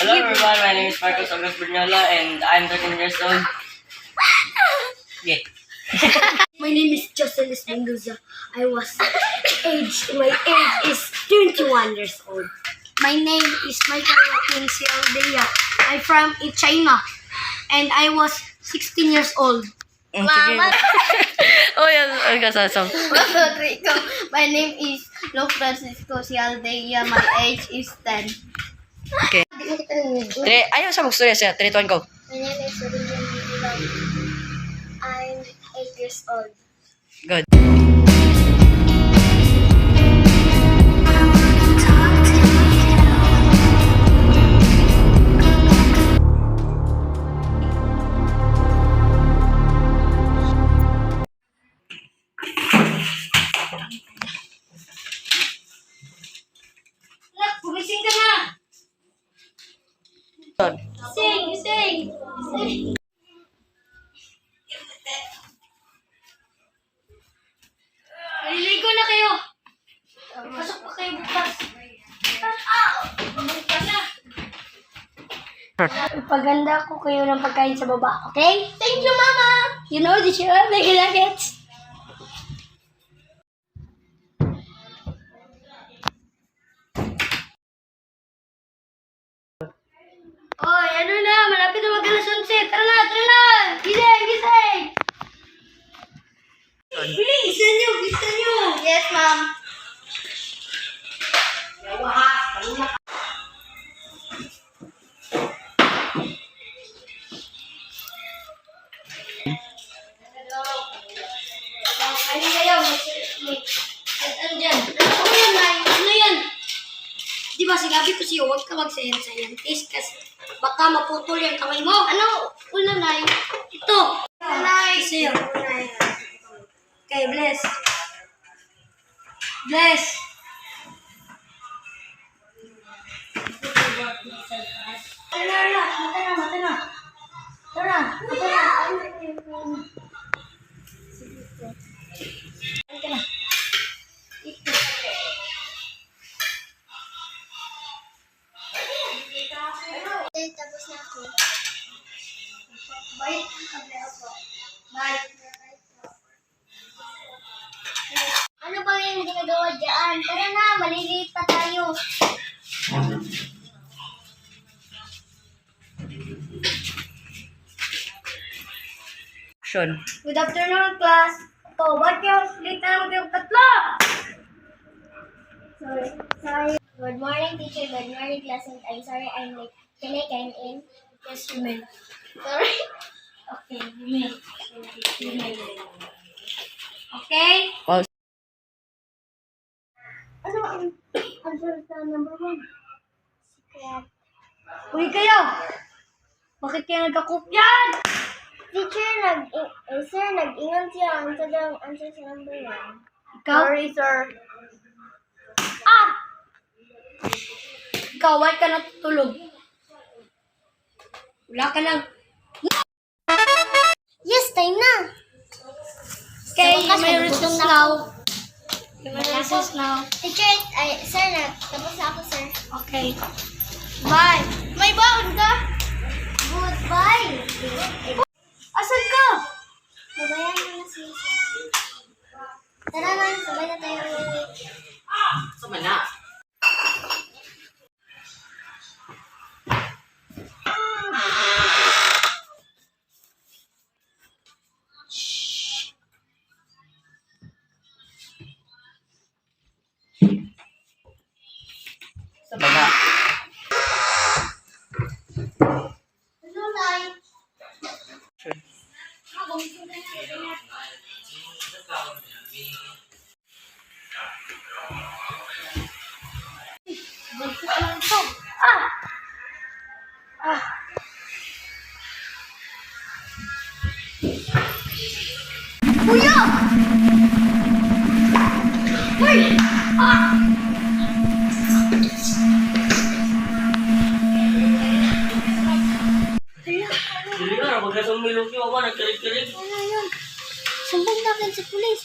Hello everyone, my name is Marcos August Brunyola and I'm 13 years old. Yeah. My name is Jocelyn Mendoza. My age is 21 years old. My name is Michael Joaquin Cialdea. I'm from China and I was 16 years old. Mama. Oh yeah, kasasam. My name is Luke Francisco Cialdea. My age is 10. Okay. Ayaw sa magstorya siya. 3, 2, 1, go. My name is William Bilang. I'm 8 years old. Good. Gumising ka na! Sing! Naliligo na kayo! Pasok pa kayo bukas. Ipaganda ko kayo ng pagkain sa baba, okay? Thank you, Mama! You know the show, make it like it. Oy, ano na? Malapit na mag-alas 11. Tara na! Gising! Bilis! Bilisan nyo! Yes, Mom. Ano kayo? Ano dyan? Ano yan, Nay? Ano yan? Di ba sinabi ko sa'yo, huwag ka mag-scientist kasi baka maputol yung kamay mo. Ano? Una, Nay. Ito. Nay. Sa'yo. Okay, bless. Bless. Mata na. Tara. Tapos na ako. Bye. Bye. Ano ba yung ginagawa dyan? Tara na, maliliit pa tayo. Action. Good afternoon, class. Oh, ba't yung late na lang yung tatlo? Sorry. Good morning, teacher. Good morning, class. And I'm sorry I'm late. Can I come in? Yes, you may. Sorry. Okay, you may. Okay? Oh, Ano ang answer sa number 1? Secret. Uy kayo! Bakit kayo nagkakopyan? Teacher, sir, nag-ingat siya. Ang sadyang answer sa number 1. Ikaw? sir. Ah! Ikaw, why ka natutulog? Wala ka lang. Yes, time na. Okay, Sa wakas, may nagugutom recess na now. ako. May recess now. Teacher, sir, tapos na ako, sir. Okay. Bye. May baon ka? Goodbye. Asan ka? Babayan mo na si sir. Tara na, sabay na tayo. sama na. Sama na. Ano, Nay? Bunso ka lang ito. Ah! Ah! Kuya! Uy! Ah! Hindi ka na, magkasang milok yung ako, nagkilig-kilig. Ano yun? Sumbong natin sa pulis.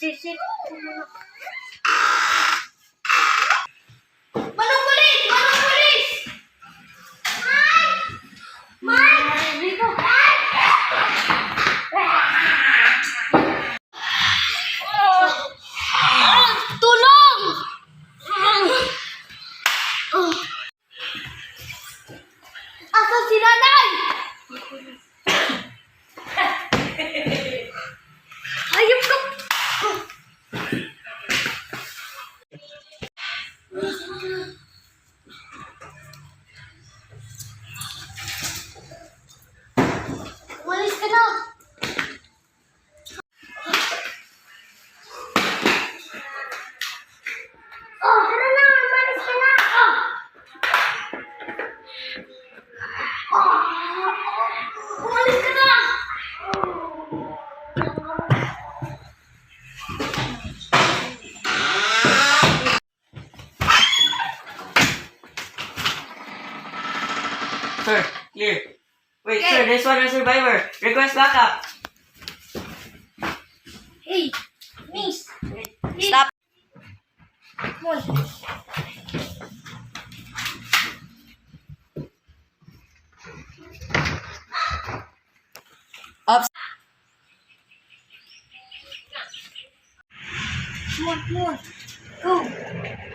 sit. Manong pulis! Manong pulis! Dito. Tulong! Asan si nanay? Ayun ko. Umalis ka na. Oh, tara na. Umalis ka na. Umalis ka na. Sir, clear. Wait, sir, there's one survivor. Request backup. Hey, miss. Stop. Come on. Up. Come on. Go.